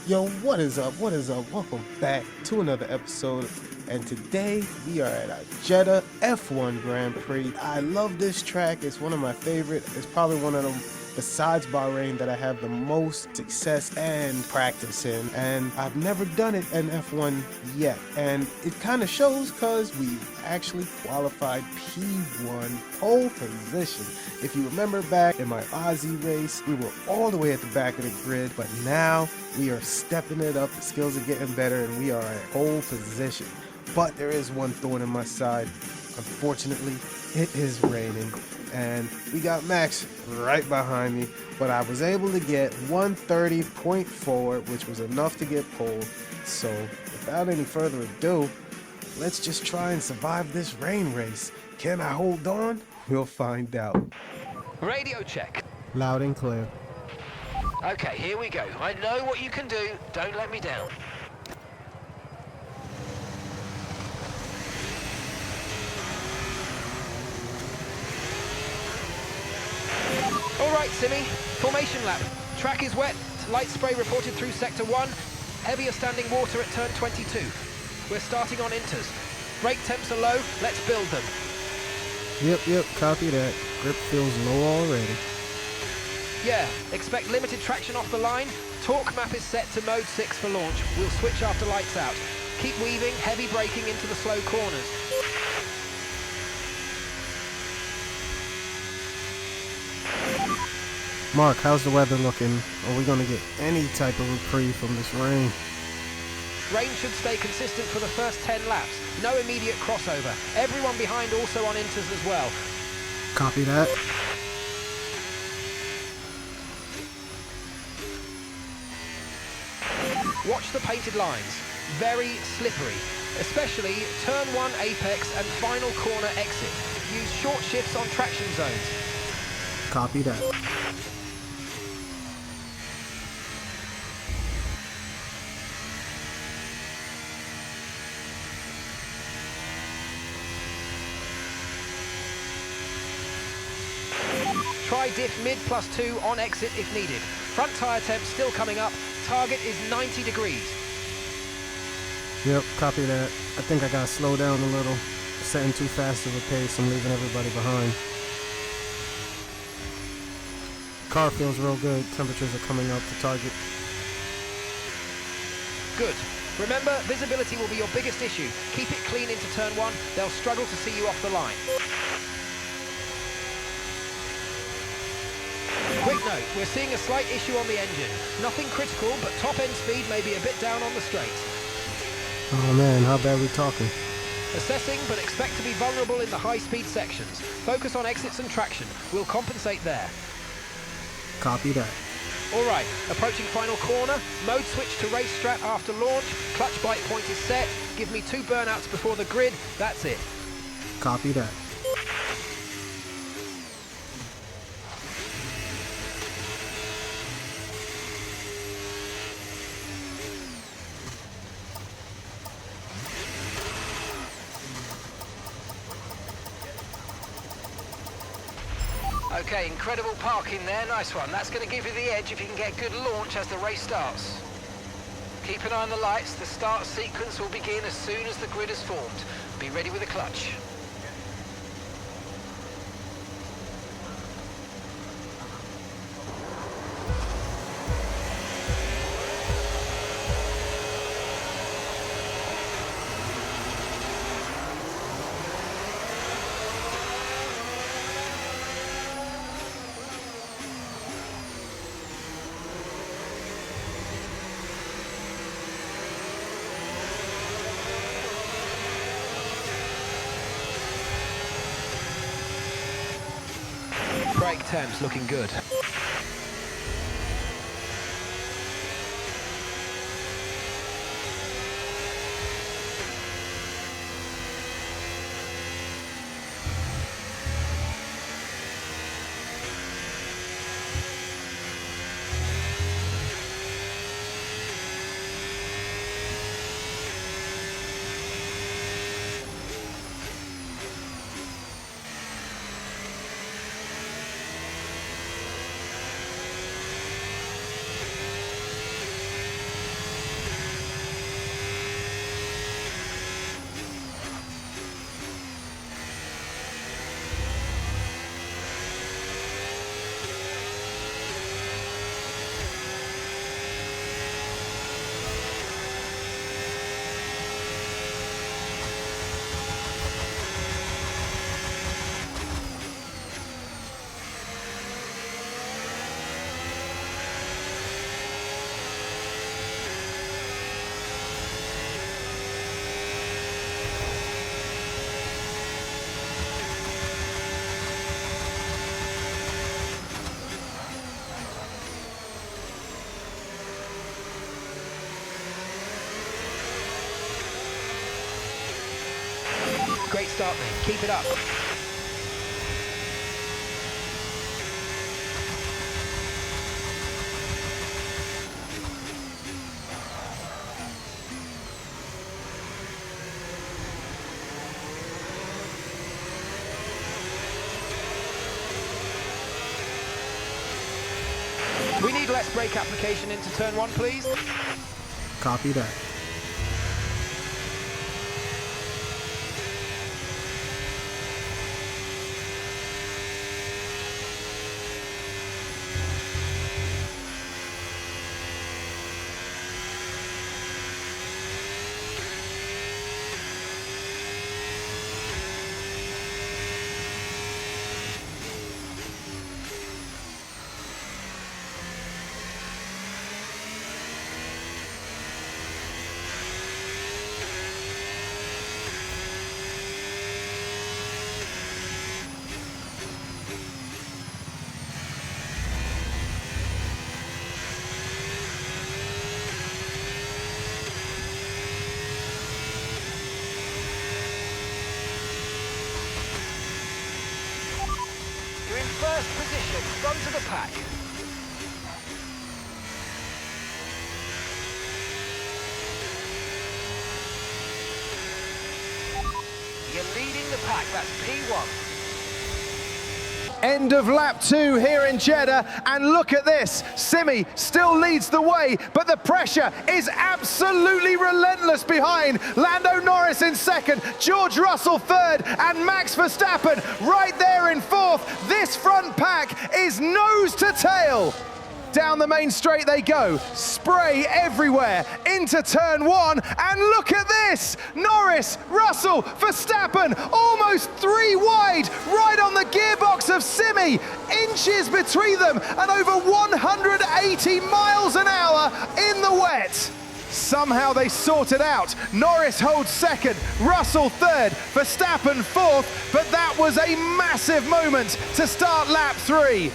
Yo, what is up? What is up? Welcome back to another episode. And today we are at a Jeddah F1 Grand Prix. I love this track. It's one of my favorite. It's probably one of them, besides Bahrain, that I have the most success and practice in. And I've never done it in F1 yet. And it kind of shows because we actually qualified P1 pole position. If you remember back in my Aussie race, we were all the way at the back of the grid, but now we are stepping it up. The skills are getting better and we are at pole position. But there is one thorn in my side. Unfortunately, it is raining and we got Max right behind me, but I was able to get 130.4, which was enough to get pole. So without any further ado, let's just try and survive this rain race. Can I hold on? We'll find out. Radio check. Loud and clear. Okay, here we go. I know what you can do. Don't let me down. All right, Simmy. Formation lap. Track is wet. Light spray reported through sector 1. Heavier standing water at turn 22. We're starting on inters. Brake temps are low. Let's build them. Yep, copy that. Grip feels low already. Yeah, expect limited traction off the line. Torque map is set to mode 6 for launch. We'll switch after lights out. Keep weaving, heavy braking into the slow corners. Mark, how's the weather looking? Are we going to get any type of reprieve from this rain? Rain should stay consistent for the first 10 laps. No immediate crossover. Everyone behind also on inters as well. Copy that. Watch the painted lines. Very slippery. Especially turn 1 apex and final corner exit. Use short shifts on traction zones. Copy that. Try diff mid +2 on exit if needed. Front tyre temp still coming up. Target is 90 degrees. Yep, copy that. I think I gotta slow down a little. Setting too fast of a pace. I'm leaving everybody behind. Car feels real good. Temperatures are coming up to target. Good. Remember, visibility will be your biggest issue. Keep it clean into turn 1. They'll struggle to see you off the line. Quick note, we're seeing a slight issue on the engine. Nothing critical, but top end speed may be a bit down on the straights. Oh man, how bad are we talking? Assessing, but expect to be vulnerable in the high speed sections. Focus on exits and traction. We'll compensate there. Copy that. Alright, approaching final corner. Mode switch to race strat after launch. Clutch bite point is set. Give me 2 burnouts before the grid. That's it. Copy that. Okay, incredible parking there, nice one. That's going to give you the edge if you can get good launch as the race starts. Keep an eye on the lights, the start sequence will begin as soon as the grid is formed. Be ready with the clutch. Brake temps looking good. Great start, mate. Keep it up. We need less brake application into turn 1, please. Copy that. First position, front of the pack. You're leading the pack, that's P1. End of lap 2 here in Jeddah, and look at this. Simi still leads the way, but the pressure is absolutely relentless behind. Lando Norris in second, George Russell third, and Max Verstappen right there in fourth. This front pack is nose to tail. Down the main straight they go, spray everywhere, into turn 1, and look at this! Norris, Russell, Verstappen, almost 3 wide, right on the gearbox of Simi, inches between them, and over 180 miles an hour in the wet. Somehow they sort it out. Norris holds second, Russell third, Verstappen fourth, but that was a massive moment to start lap 3.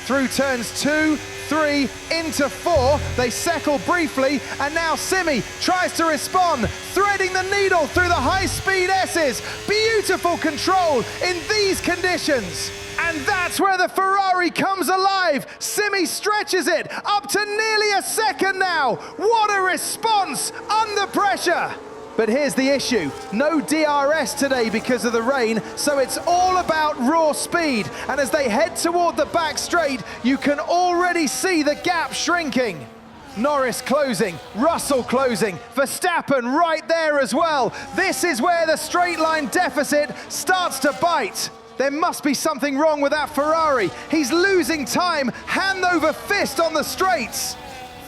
Through turns 2, 3, into 4, they settle briefly, and now Simi tries to respond, threading the needle through the high-speed S's. Beautiful control in these conditions. And that's where the Ferrari comes alive. Simi stretches it up to nearly a second now. What a response under pressure. But here's the issue, no DRS today because of the rain, so it's all about raw speed. And as they head toward the back straight, you can already see the gap shrinking. Norris closing, Russell closing, Verstappen right there as well. This is where the straight line deficit starts to bite. There must be something wrong with that Ferrari. He's losing time, hand over fist on the straights.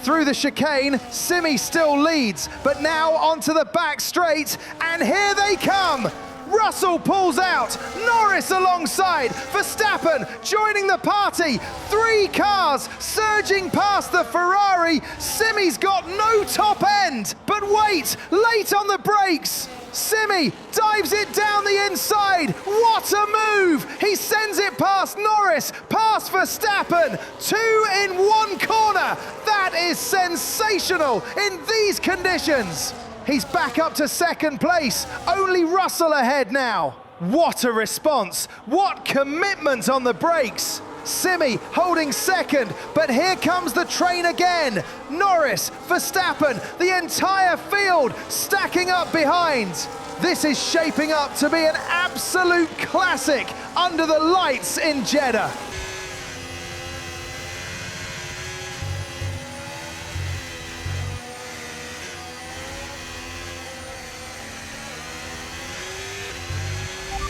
Through the chicane, Simi still leads, but now onto the back straight, and here they come! Russell pulls out, Norris alongside, Verstappen joining the party, 3 cars surging past the Ferrari. Simi's got no top end, but wait, late on the brakes. Simi dives it down the inside. What a move! He sends it past Norris, past Verstappen. 2 in 1 corner. That is sensational in these conditions. He's back up to second place. Only Russell ahead now. What a response. What commitment on the brakes. Simi holding second, but here comes the train again. Norris, Verstappen, the entire field stacking up behind. This is shaping up to be an absolute classic under the lights in Jeddah.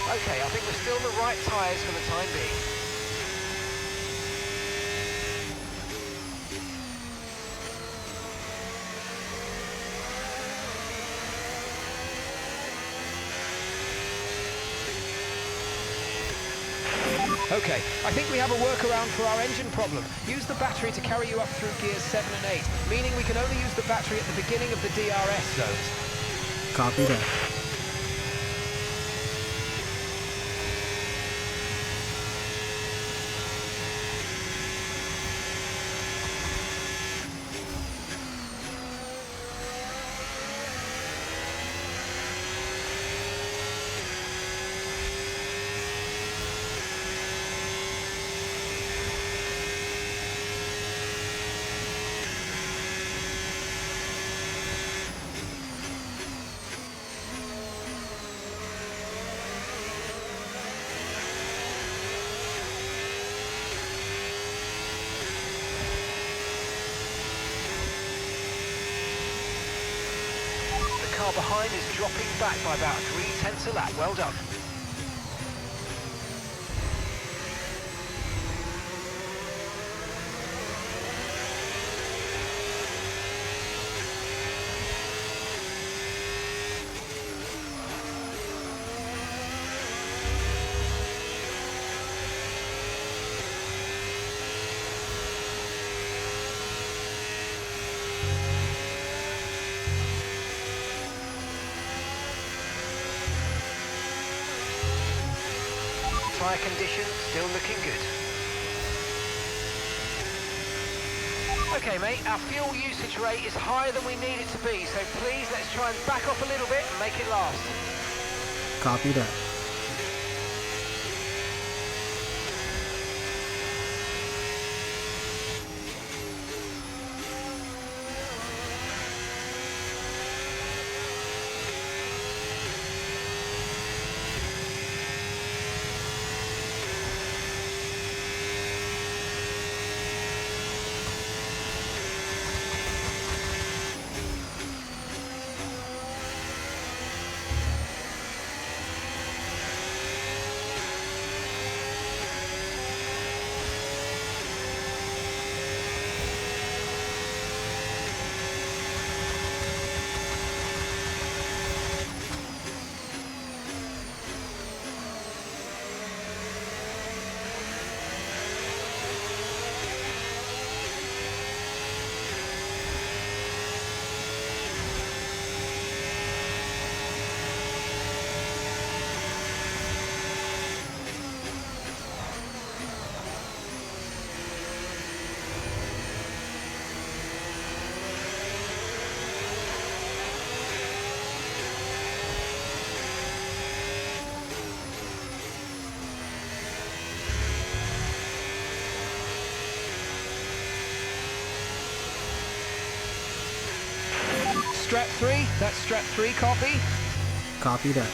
Okay, I think we're still the right tyres for the time being. Okay, I think we have a workaround for our engine problem. Use the battery to carry you up through gears 7 and 8, meaning we can only use the battery at the beginning of the DRS zones. Copy that. car behind is dropping back by about 0.3 a lap. Well done. Tyre condition still looking good. Okay mate, our fuel usage rate is higher than we need it to be, so please let's try and back off a little bit and make it last. Copy that. Strap 3, that's strap 3, copy. Copy that.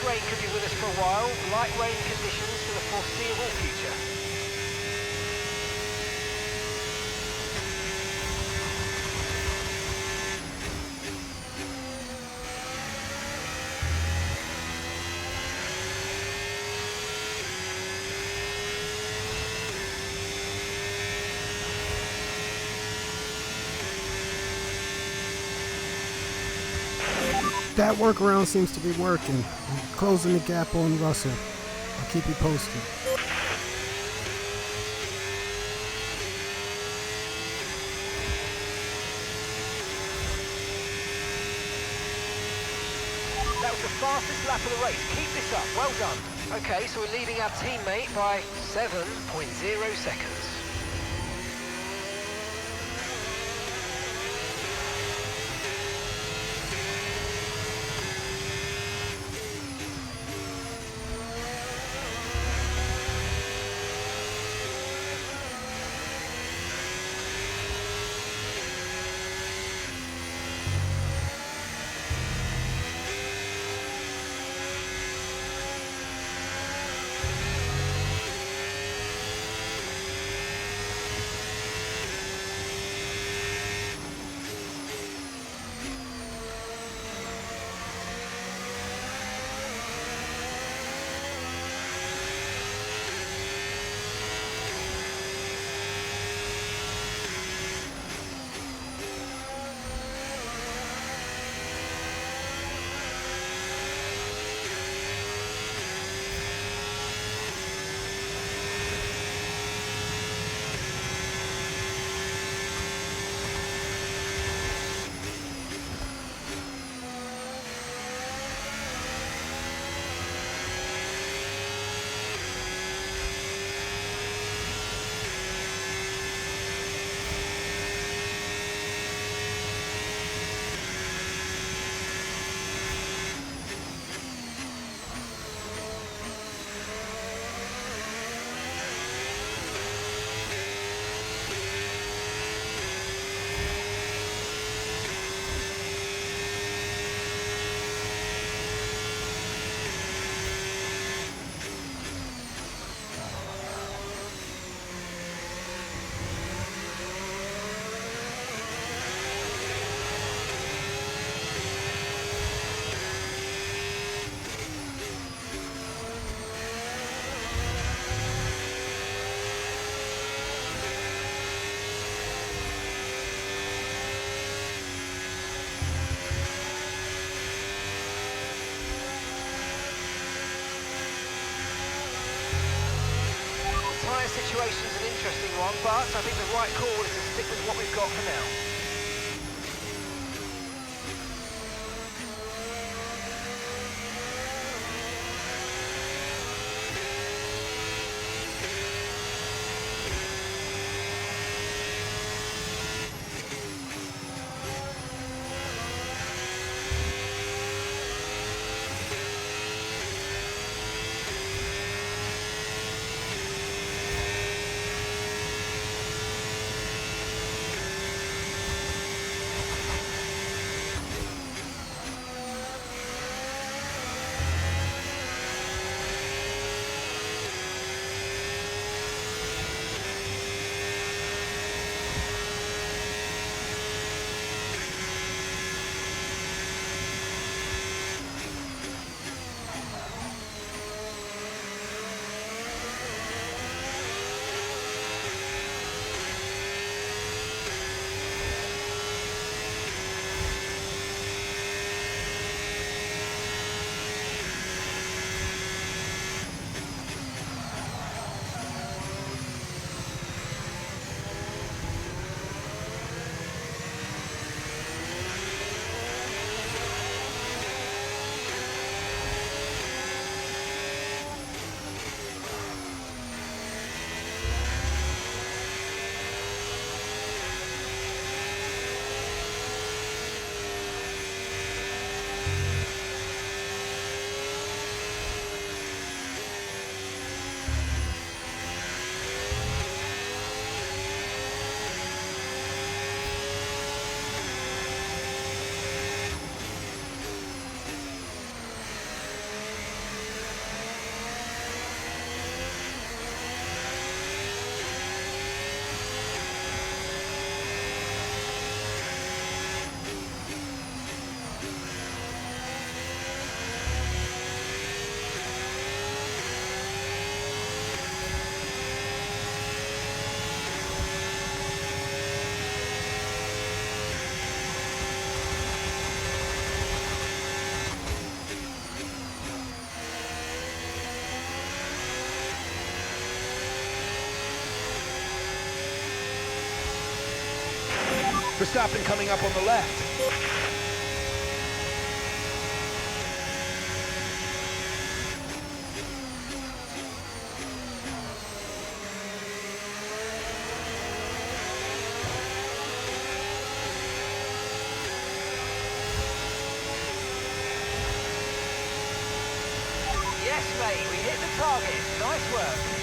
Rain could be with us for a while. Light rain conditions for the foreseeable future. That workaround seems to be working. I'm closing the gap on Russell. I'll keep you posted. That was the fastest lap of the race. Keep this up. Well done. Okay, so we're leading our teammate by 7.0 seconds. situation's an interesting one, but I think the right call is to stick with what we've got for now. Verstappen coming up on the left. Yes, mate, we hit the target. Nice work.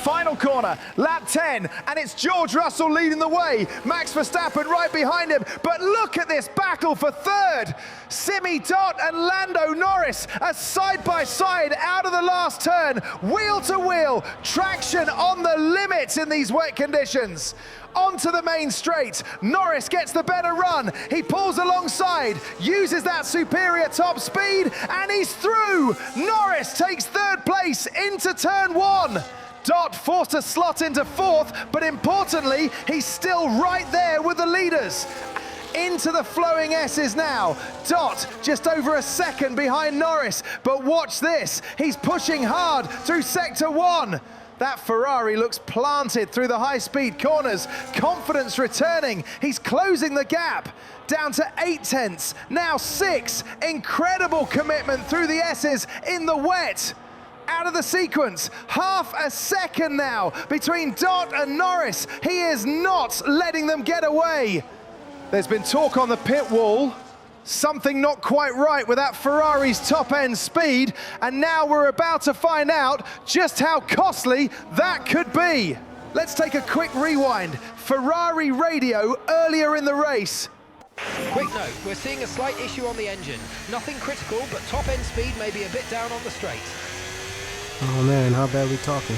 Final corner, lap 10, and it's George Russell leading the way. Max Verstappen right behind him, but look at this battle for third. Simi Dot and Lando Norris are side by side out of the last turn, wheel to wheel, traction on the limits in these wet conditions. Onto the main straight, Norris gets the better run, he pulls alongside, uses that superior top speed, and he's through! Norris takes third place into turn one. Dot forced a slot into fourth, but importantly, he's still right there with the leaders. into the flowing S's now. Dot just over a second behind Norris, but watch this. He's pushing hard through sector 1. That Ferrari looks planted through the high-speed corners. Confidence returning. He's closing the gap. Down to 8 tenths, now 6. Incredible commitment through the S's in the wet. Out of the sequence, half a second now between Dot and Norris. He is not letting them get away. There's been talk on the pit wall. Something not quite right with that Ferrari's top-end speed, and now we're about to find out just how costly that could be. Let's take a quick rewind. Ferrari radio earlier in the race. Quick note, we're seeing a slight issue on the engine. Nothing critical, but top-end speed may be a bit down on the straight. Oh man, how bad we talking?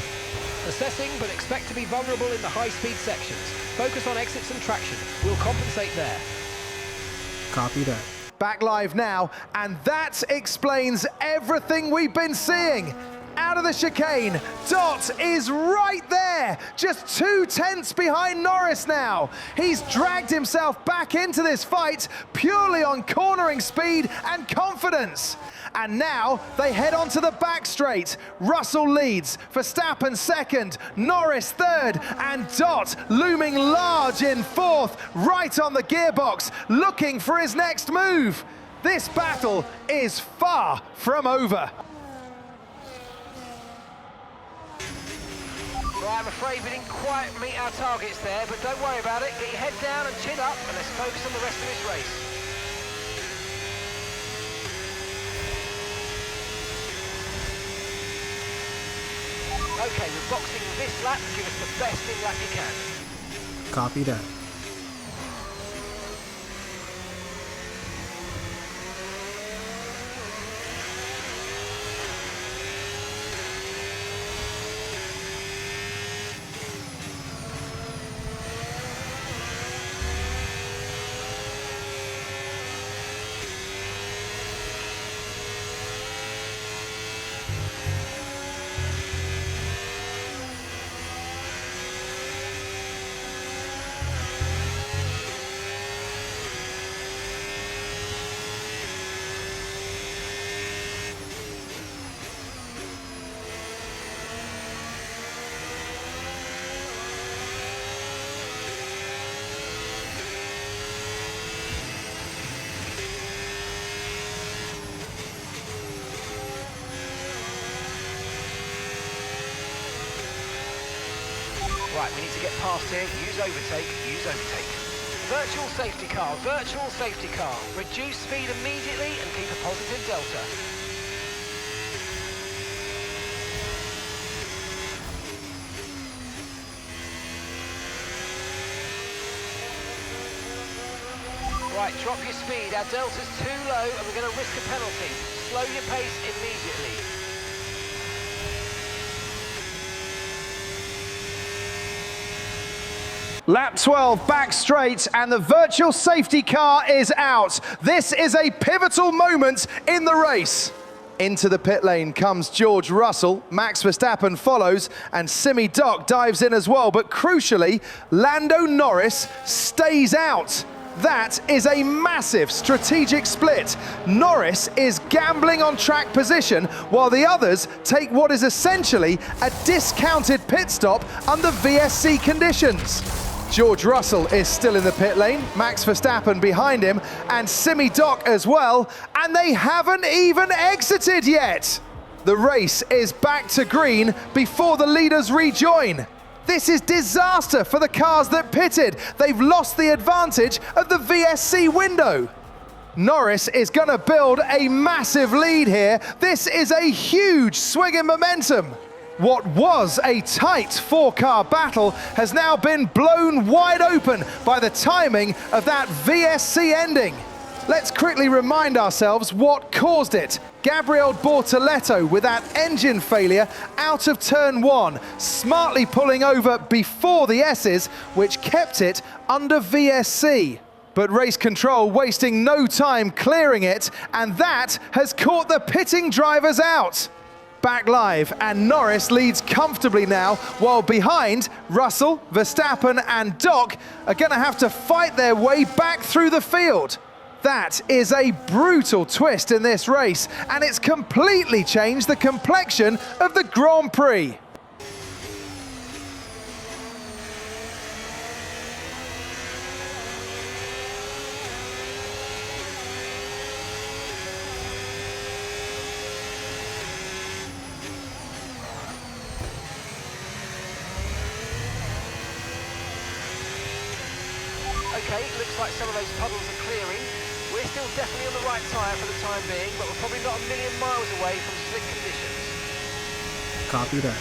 Assessing, but expect to be vulnerable in the high-speed sections. Focus on exits and traction. We'll compensate there. Copy that. Back live now, and that explains everything we've been seeing. Out of the chicane, Dot is right there, just 2 tenths behind Norris now. He's dragged himself back into this fight purely on cornering speed and confidence. And now they head onto the back straight. Russell leads, Verstappen second, Norris third, and Dot looming large in fourth, right on the gearbox, looking for his next move. This battle is far from over. Right, I'm afraid we didn't quite meet our targets there, but don't worry about it. Get your head down and chin up, and let's focus on the rest of this race. Okay, we're boxing this lap to give us the best in lap you can. Copy that. Right, we need to get past here. Use overtake, use overtake. Virtual safety car, virtual safety car. Reduce speed immediately and keep a positive delta. Right, drop your speed. Our delta's too low and we're going to risk a penalty. Slow your pace immediately. Lap 12 back straight, and the virtual safety car is out. This is a pivotal moment in the race. Into the pit lane comes George Russell, Max Verstappen follows, and Simi Doc dives in as well, but crucially, Lando Norris stays out. That is a massive strategic split. Norris is gambling on track position, while the others take what is essentially a discounted pit stop under VSC conditions. George Russell is still in the pit lane, Max Verstappen behind him, and Simi Doc as well, and they haven't even exited yet. The race is back to green before the leaders rejoin. This is disaster for the cars that pitted. They've lost the advantage of the VSC window. Norris is going to build a massive lead here. This is a huge swing in momentum. What was a tight 4-car battle has now been blown wide open by the timing of that VSC ending. Let's quickly remind ourselves what caused it. Gabriel Bortoletto with that engine failure out of turn 1, smartly pulling over before the S's, which kept it under VSC. But race control wasting no time clearing it, and that has caught the pitting drivers out. back live, and Norris leads comfortably now, while behind, Russell, Verstappen and Doc are going to have to fight their way back through the field. That is a brutal twist in this race, and it's completely changed the complexion of the Grand Prix. Okay, looks like some of those puddles are clearing. We're still definitely on the right tyre for the time being, but we're probably not a million miles away from slick conditions. Copy that.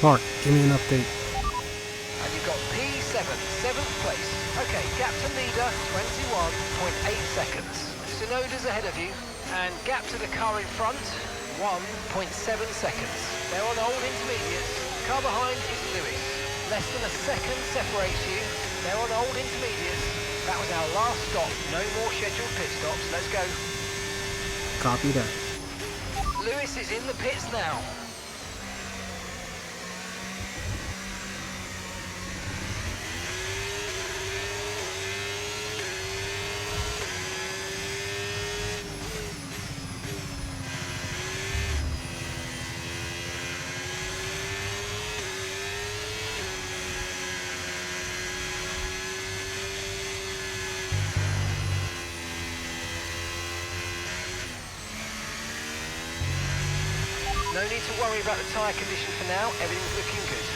Mark, give me an update. And you've got P7, 7th place. Okay, gap to leader, 21.8 seconds. Tsunoda's ahead of you, and gap to the car in front, 1.7 seconds. They're on old intermediates. Car behind is Lewis. Less than a second separates you. They're on old intermediates. That was our last stop. No more scheduled pit stops. Let's go. Copy that. Lewis is in the pits now. No need to worry about the tyre condition for now, everything's looking good.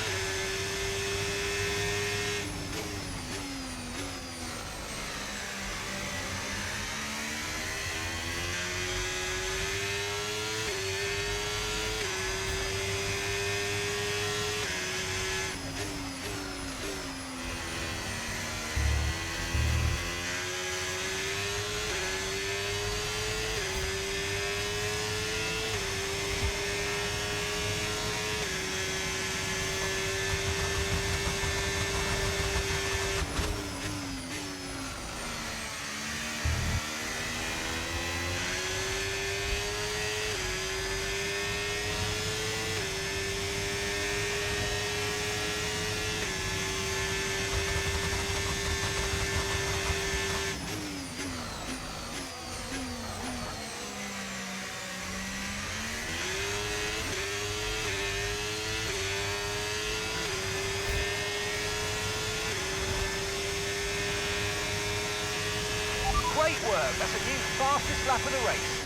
Great work, that's a new fastest lap of the race.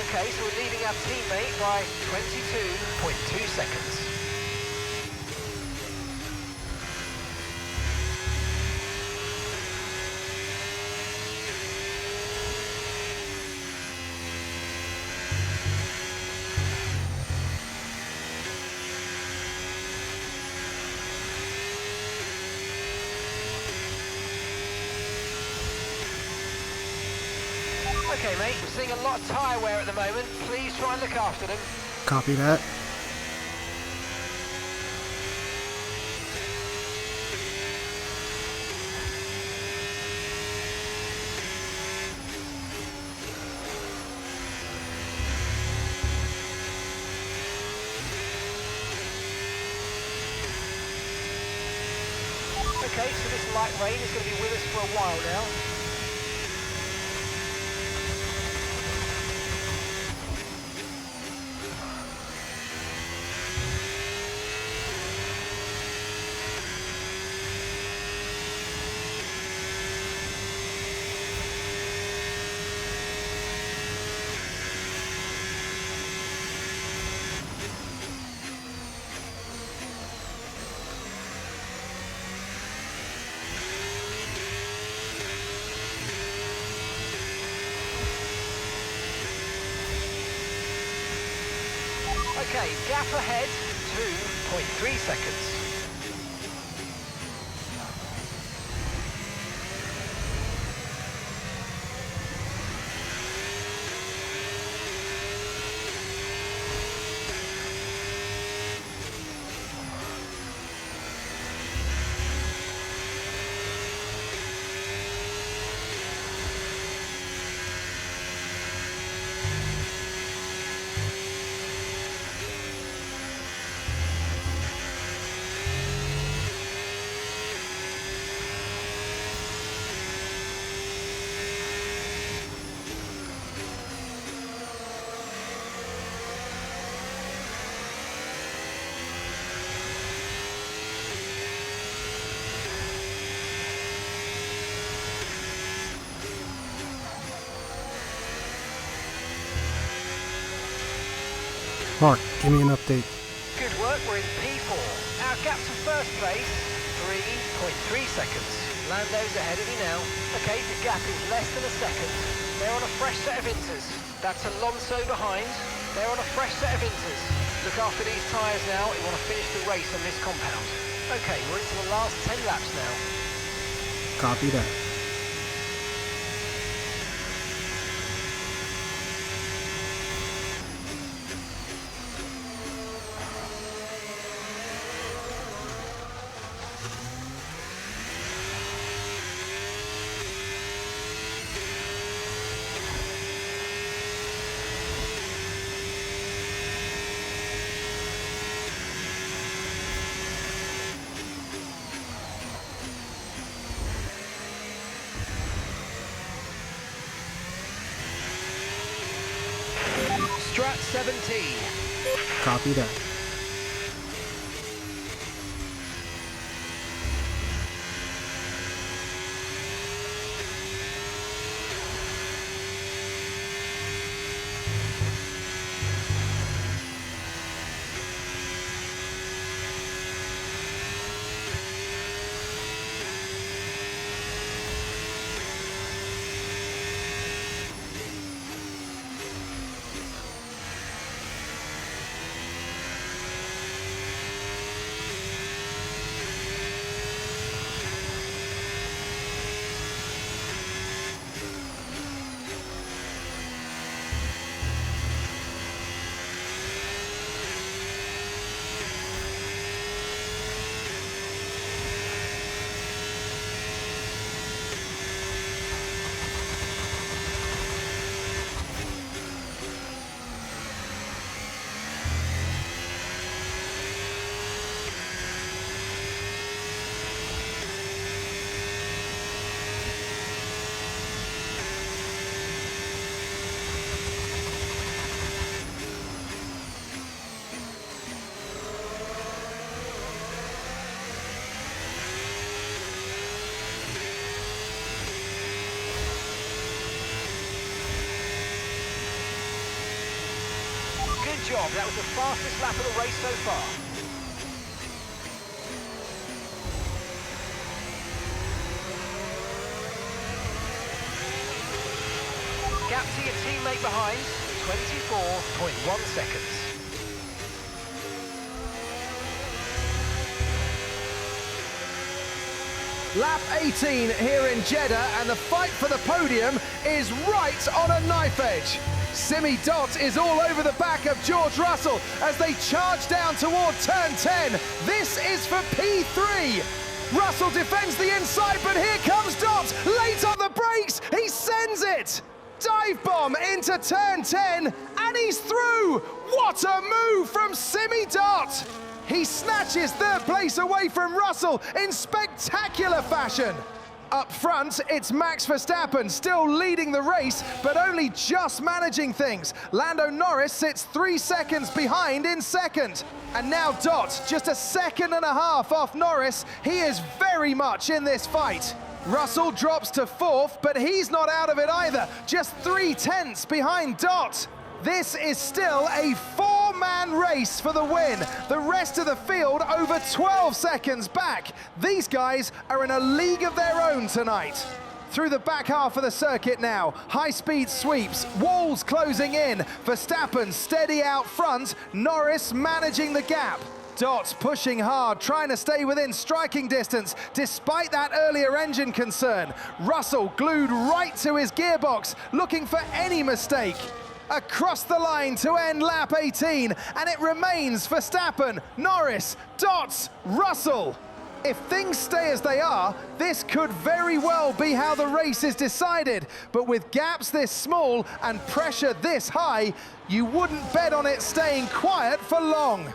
Okay, so we're leading our teammate by 22.2 seconds. Okay mate, we're seeing a lot of tyre wear at the moment. Please try and look after them. Copy that. Okay, so this light rain is going to be with us for a while now. Okay, gap ahead, 2.3 seconds. Mark, give me an update. Good work, we're in P4. Our gap to first place, 3.3 seconds. Lando's ahead of you now. Okay, the gap is less than a second. They're on a fresh set of inters. That's Alonso behind. They're on a fresh set of inters. Look after these tyres now. We want to finish the race on this compound. Okay, we're into the last 10 laps now. Copy that. Strat 17. Copy that. Good job, that was the fastest lap of the race so far. Gap to your teammate behind, 24.1 seconds. Lap 18 here in Jeddah, and the fight for the podium is right on a knife edge. Simi Dot is all over the back of George Russell as they charge down toward turn 10. This is for P3. Russell defends the inside, but here comes Dot. Late on the brakes, he sends it. Dive bomb into turn 10, and he's through. What a move from Simi Dot. He snatches third place away from Russell in spectacular fashion. Up front, it's Max Verstappen still leading the race, but only just managing things. Lando Norris sits 3 seconds behind in second. And now Dot, just a second and a half off Norris. He is very much in this fight. Russell drops to fourth, but he's not out of it either. Just 3/10 behind Dot. This is still a 4-man race for the win. The rest of the field over 12 seconds back. These guys are in a league of their own tonight. Through the back half of the circuit now, high-speed sweeps, walls closing in, Verstappen steady out front, Norris managing the gap. Dot pushing hard, trying to stay within striking distance, despite that earlier engine concern. Russell glued right to his gearbox, looking for any mistake. Across the line to end lap 18, and it remains Verstappen, Norris, Dot, Russell. If things stay as they are, this could very well be how the race is decided. But with gaps this small and pressure this high, you wouldn't bet on it staying quiet for long.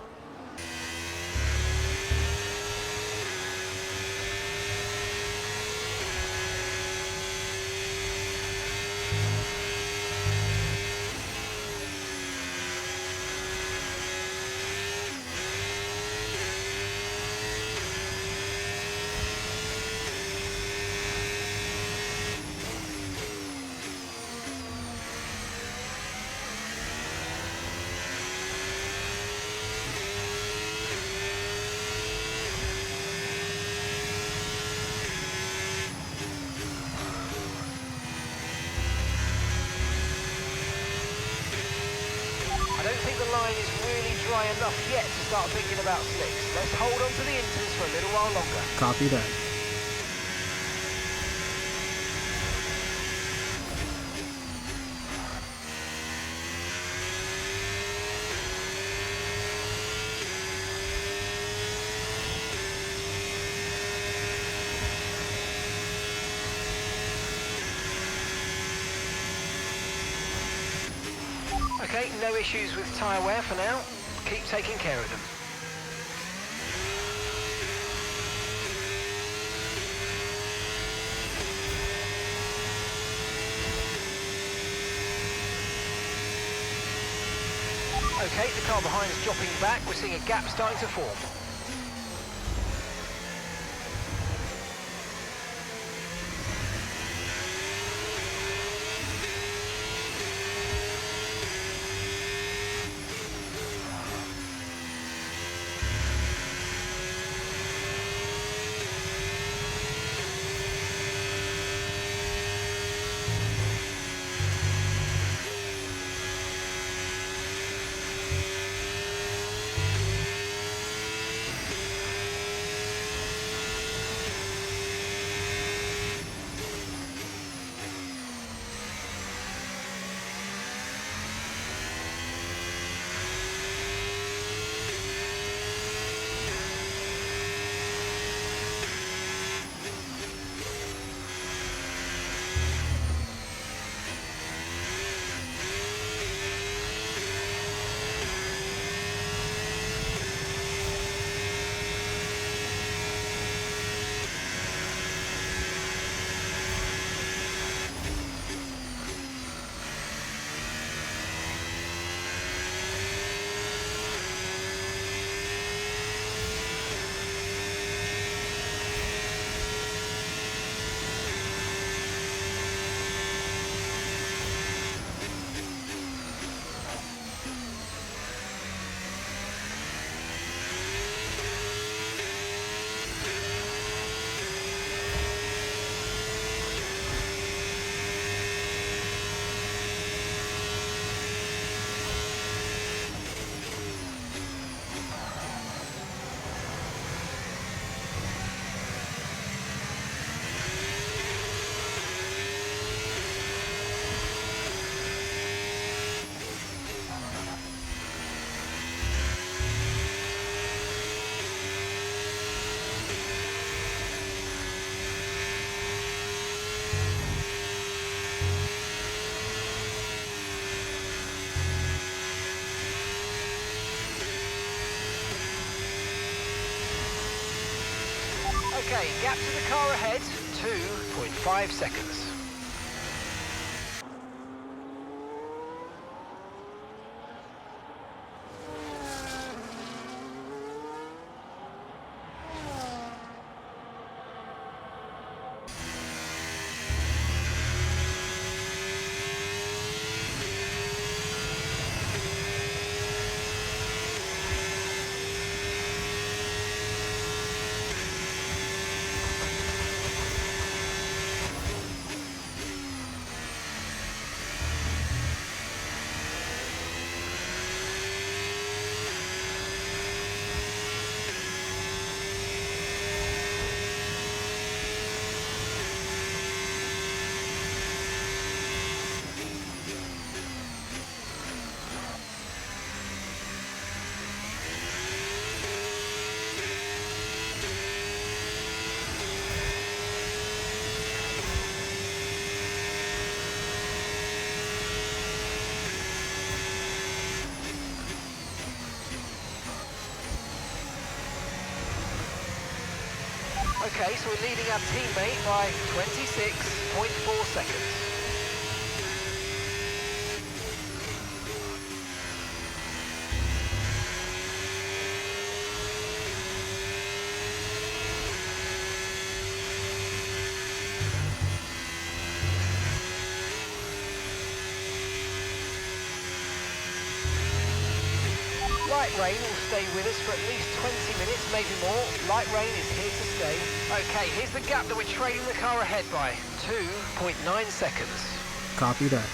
line is really dry enough yet to start thinking about slicks. Let's hold on to the inters for a little while longer. Copy that. Okay, no issues with tyre wear for now. Keep taking care of them. Okay, the car behind is dropping back. We're seeing a gap starting to form. Okay, gap to the car ahead, 2.5 seconds. Okay, so we're leading our teammate by 26.4 seconds. Light rain will stay with us for at least 20 minutes, maybe more. Light rain is here to stay. Okay, here's the gap that we're trailing the car ahead by. 2.9 seconds. Copy that.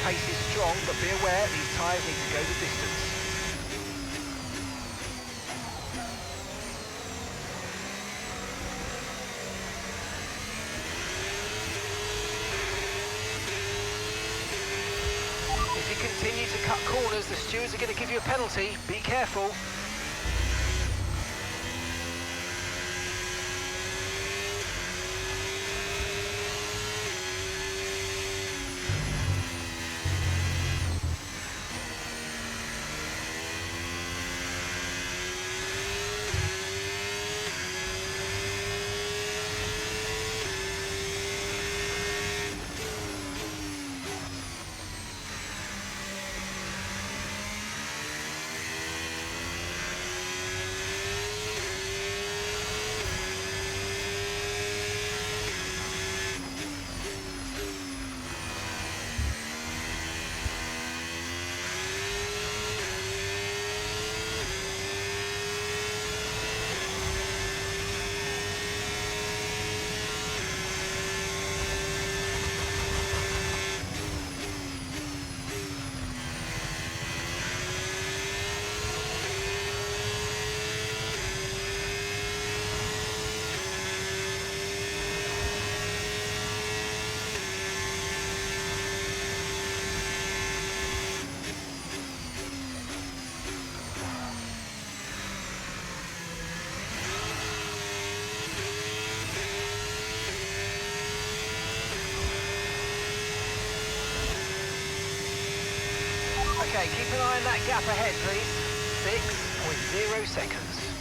pace is strong, but be aware these tyres need to go the distance. If you continue to cut corners, the stewards are going to give you a penalty. Be careful. Okay, keep an eye on that gap ahead, please. 6.0 seconds.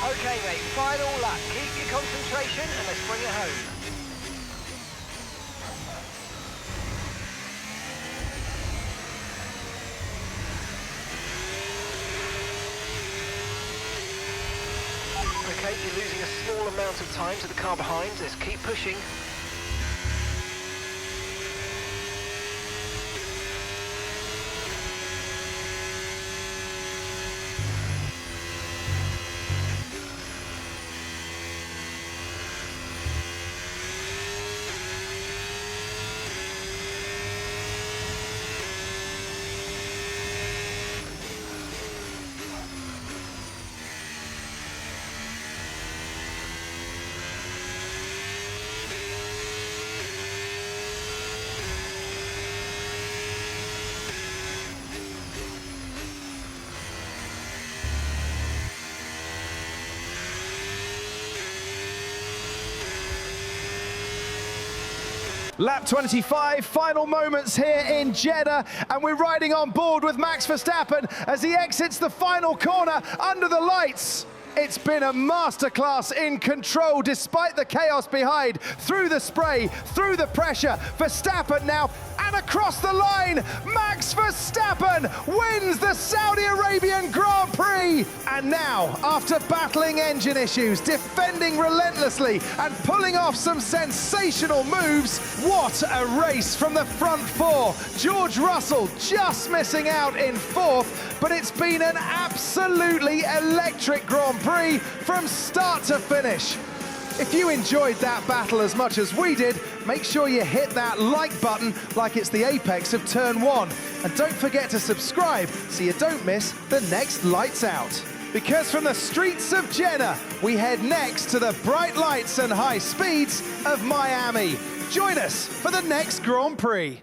Okay, mate, final lap. Keep your concentration and let's bring it home. Okay, you're losing a small amount of time to the car behind. Let's keep pushing. Lap 25, final moments here in Jeddah, and we're riding on board with Max Verstappen as he exits the final corner under the lights It's been a masterclass in control despite the chaos behind. Through the spray, through the pressure, Verstappen now, and across the line, Max Verstappen wins the Saudi Arabian Grand Prix. And now, after battling engine issues, defending relentlessly, and pulling off some sensational moves, what a race from the front four. George Russell just missing out in fourth, but it's been an absolutely electric Grand Prix from start to finish. If you enjoyed that battle as much as we did, make sure you hit that like button like it's the apex of turn 1. And don't forget to subscribe so you don't miss the next Lights Out. Because from the streets of Jeddah, we head next to the bright lights and high speeds of Miami. Join us for the next Grand Prix.